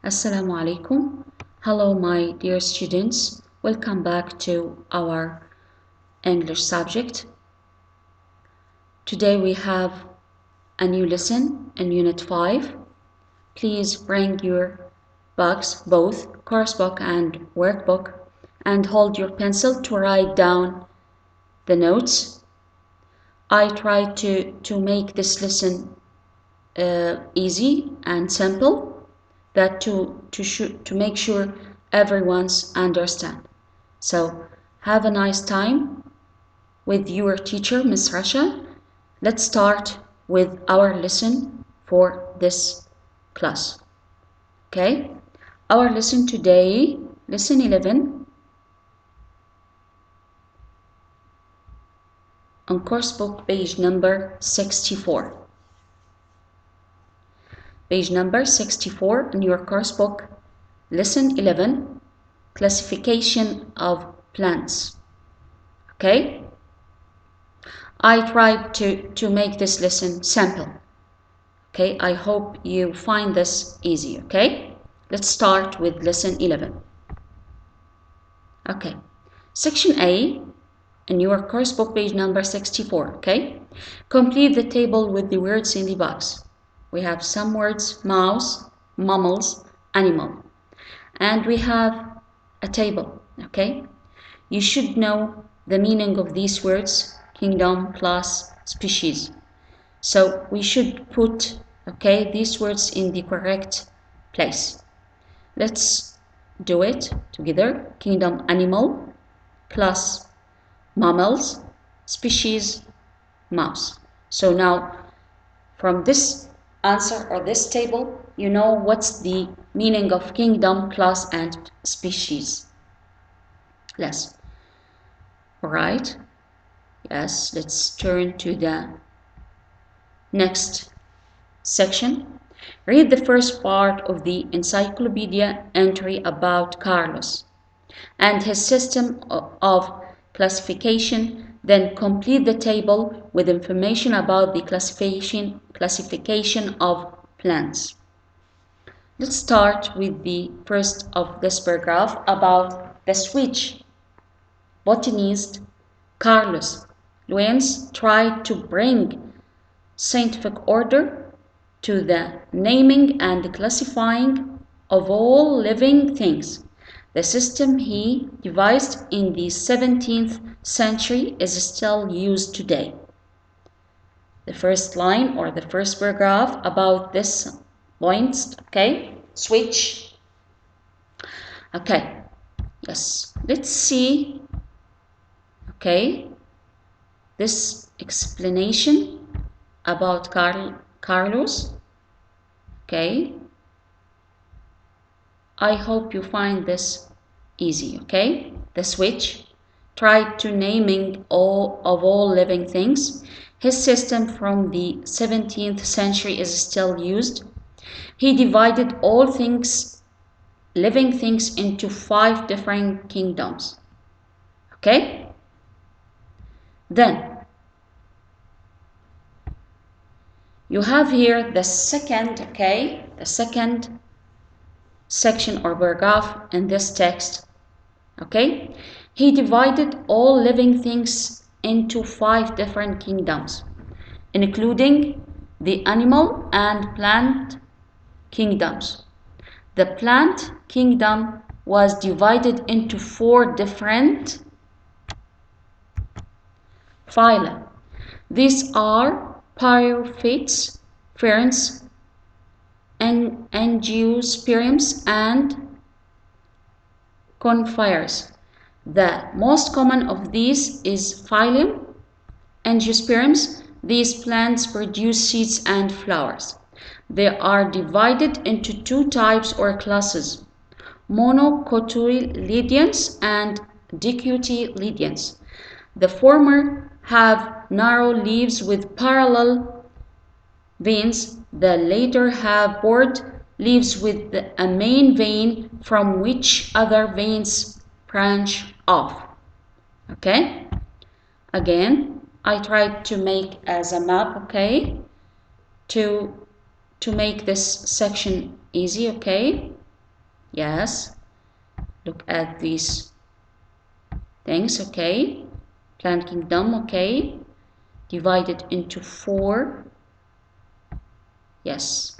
Assalamu alaikum. Hello, my dear students. Welcome back to our English subject. Today we have a new lesson in Unit 5. Please bring your books, both course book and workbook, and hold your pencil to write down the notes. I tried to make this lesson easy and simple, that to make sure everyone's understand. So have a nice time with your teacher, Miss Rasha. Let's start with our lesson for this class. Okay, our lesson today, lesson 11, on course book page number 64. Page number 64 in your course book, lesson 11, classification of plants. Okay, I tried to make this lesson simple. Okay, I hope you find this easy. Okay, let's start with lesson 11. Okay, section A in your course book page number 64. Okay, complete the table with the words in the box. We have some words: mouse, mammals, animal, and we have a table. Okay, you should know the meaning of these words: kingdom, class, species. So we should put these words in the correct place. Let's do it together. Kingdom, animal; class, mammals; species, mouse. So now from this answer or this table, you know what's the meaning of kingdom, class, and species. Yes. All right. Yes, let's turn to the next section. Read the first part of the encyclopedia entry about Carlos and his system of classification, then complete the table with information about the classification of plants. Let's start with the first of this paragraph about the switch. Botanist Carlos Luens tried to bring scientific order to the naming and classifying of all living things. The system he devised in the 17th century is still used today. The first line or the first paragraph about this point, okay? Switch. Okay, yes, let's see, okay, this explanation about Carlos. Okay, I hope you find this easy. Okay, the switch tried to naming all living things. His system from the 17th century is still used. He divided all living things into 5 different kingdoms. Okay, then you have here the second, the second section or paragraph in this text. Okay, he divided all living things into 5 different kingdoms, including the animal and plant kingdoms. The plant kingdom was divided into 4 different phyla. These are pyrophytes, ferns, angiosperms, and conifers. The most common of these is phylum Angiosperms. These plants produce seeds and flowers. They are divided into 2 types or classes: monocotyledons and dicotyledons. The former have narrow leaves with parallel veins. The latter have broad leaves with a main vein from which other veins branch off. Okay? Again, I tried to make as a map, okay, to make this section easy, okay? Yes, look at these things. Okay, plant kingdom. Okay, divided into 4. Yes,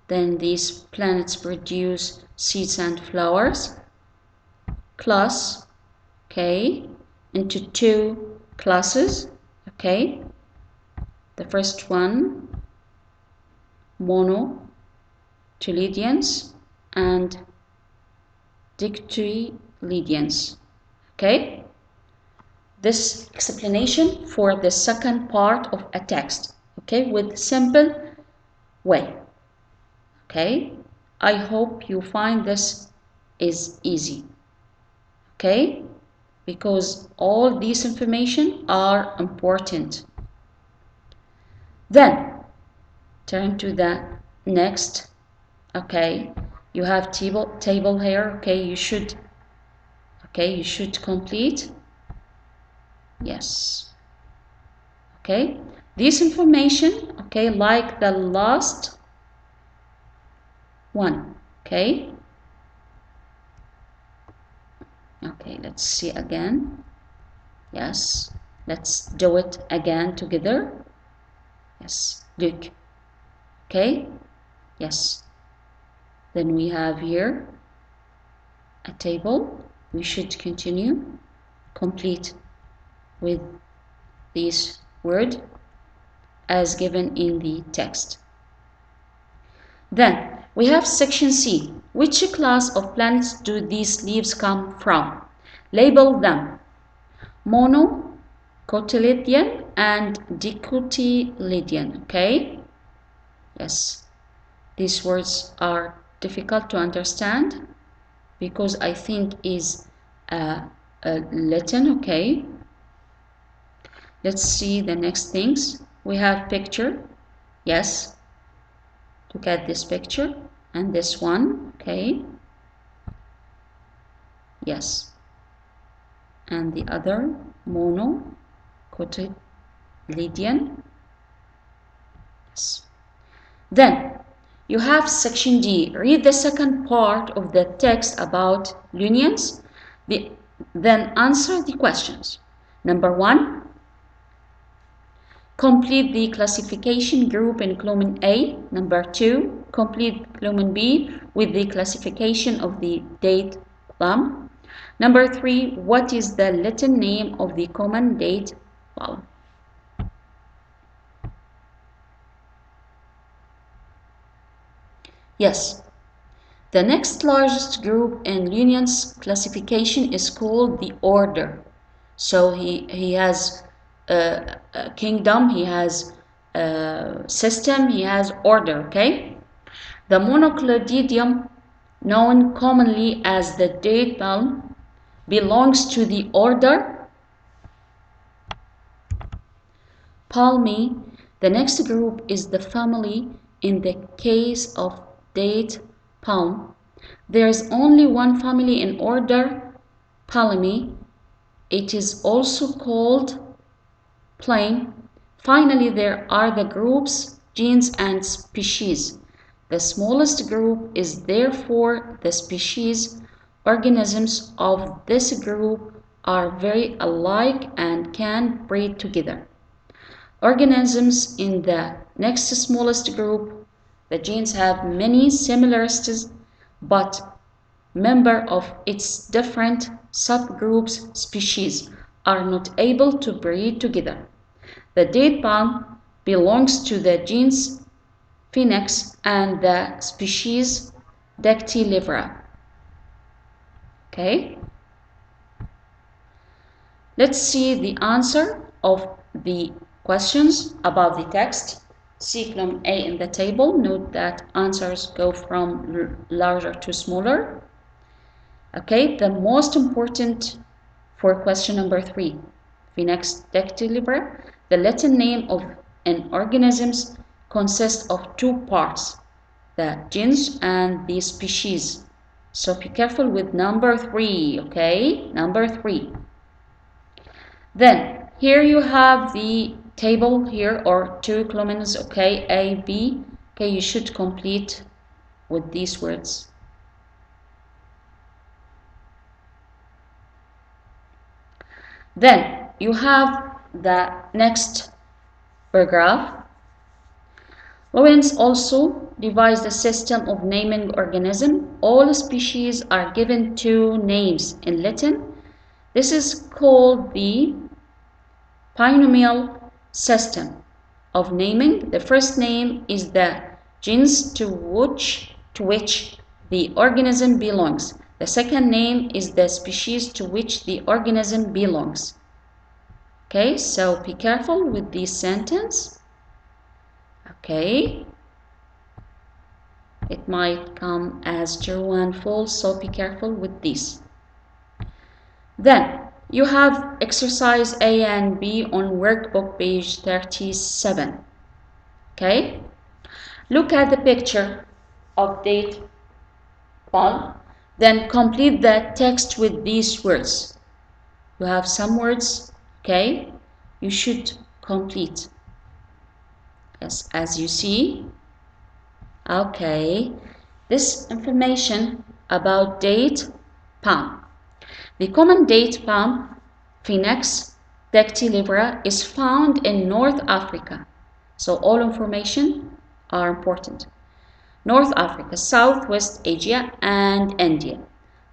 then these planets produce seeds and flowers. Class, okay, into 2 classes. Okay, the first one, monotelidians and dictylidians. Okay, this explanation for the second part of a text, okay, with simple way. Okay, I hope you find this is easy. Okay, because all these information are important. Then turn to the next. Okay, you have table here. Okay, you should complete. Yes. Okay, this information, okay, like the last one. Okay, let's see again. Yes, let's do it again together. Yes, look. Okay, yes, then we have here a table. We should continue complete with this word as given in the text. Then we have section C. Which class of plants do these leaves come from? Label them. Monocotyledon and dicotyledon. Okay, yes, these words are difficult to understand because I think is a Latin. Okay, let's see the next things. We have picture. Yes, look at this picture and this one. Okay, yes, and the other monocotyledon. Yes. Then you have section D. Read the second part of the text about unions. Then answer the questions. Number 1, complete the classification group in column A. Number 2, complete column B with the classification of the date plum. Number 3, what is the Latin name of the common date plum? Yes. The next largest group in Linnean's classification is called the order. So he has a kingdom, he has a system, he has order, okay? The monocladidium, known commonly as the date palm, belongs to the order Palmae. The next group is the family. In the case of date palm, there is only one family in order Palmae. It is also called plane. Finally, there are the groups, genus, and species. The smallest group is therefore the species. Organisms of this group are very alike and can breed together. Organisms in the next smallest group, the genes, have many similarities, but members of its different subgroups species are not able to breed together. The date palm belongs to the genus Phoenix and the species Dactylivra. Okay, let's see the answer of the questions about the text. See column A in the table. Note that answers go from larger to smaller. Okay, the most important for question number 3, Phoenix dactylivra, the Latin name of an organism consists of 2 parts, the genus and the species. So be careful with number 3, okay? Number 3. Then here you have the table here, or 2 columns, okay, A, B. Okay, you should complete with these words. Then you have the next paragraph. Lawrence also devised a system of naming organisms. All species are given two names in Latin. This is called the binomial system of naming. The first name is the genus to which the organism belongs. The second name is the species to which the organism belongs. Okay, so be careful with this sentence. Okay, it might come as true and false, so be careful with this. Then you have exercise A and B on workbook page 37. Okay, look at the picture of date palm, then complete the text with these words. You have some words, okay, you should complete. Yes, as you see. Okay, this information about date palm. The common date palm, Phoenix dactylifera, is found in North Africa. So all information are important. North Africa, Southwest Asia, and India.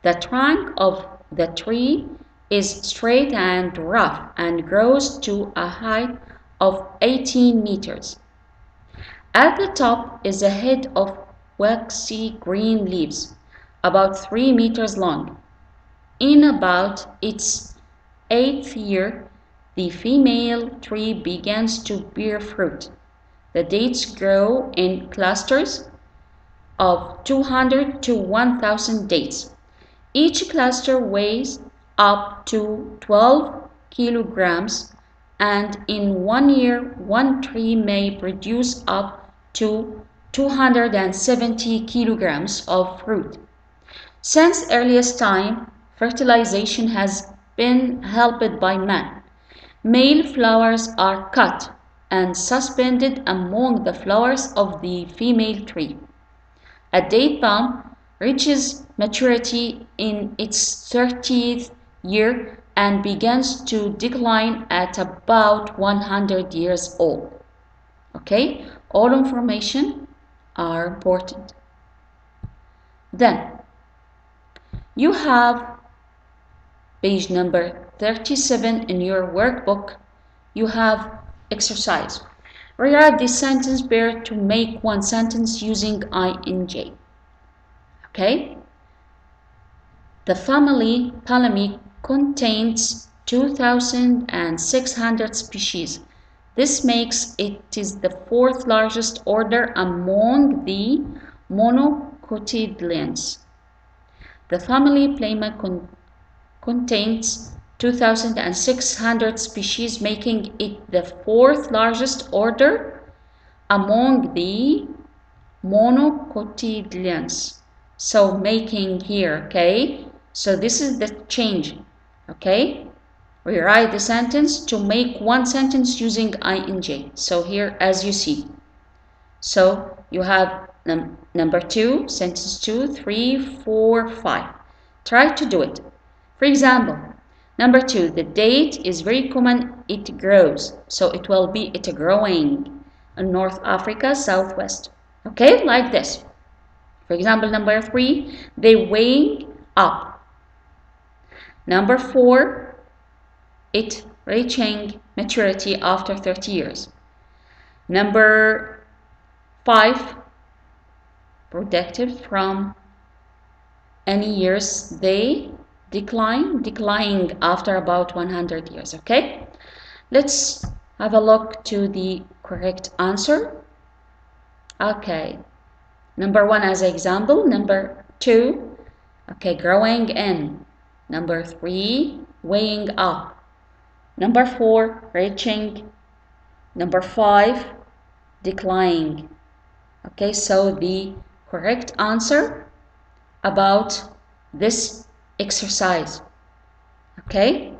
The trunk of the tree is straight and rough and grows to a height of 18 meters. At the top is a head of waxy green leaves, about 3 meters long. In about its 8th year, the female tree begins to bear fruit. The dates grow in clusters of 200 to 1,000 dates. Each cluster weighs up to 12 kilograms, and in 1 year, one tree may produce up to 270 kilograms of fruit. Since earliest time, fertilization has been helped by man. Male flowers are cut and suspended among the flowers of the female tree. A date palm reaches maturity in its 30th year and begins to decline at about 100 years old. Okay, all information are important. Then you have page number 37 in your workbook. You have exercise. Rewrite this sentence pair to make one sentence using ing. Okay? The family Palami contains 2,600 species. This makes it is the fourth largest order among the monocotyledons. The family Plama contains 2,600 species, making it the fourth largest order among the monocotyledons. So making here, okay? So this is the change, okay? Rewrite the sentence to make one sentence using ing. So here, as you see. So you have number 2, sentence 2, 3, 4, 5. Try to do it. For example, number 2, the date is very common, it grows. So it will be it growing in North Africa, Southwest. Okay, like this. For example, number 3, they weighing up. Number 4, it reaching maturity after 30 years. Number 5, protected from any years they declining after about 100 years. Okay, let's have a look to the correct answer. Okay, number 1 as an example, number 2, okay, growing in, number 3, weighing up, number 4, reaching, number 5, declining. Okay, so the correct answer about this exercise. Okay,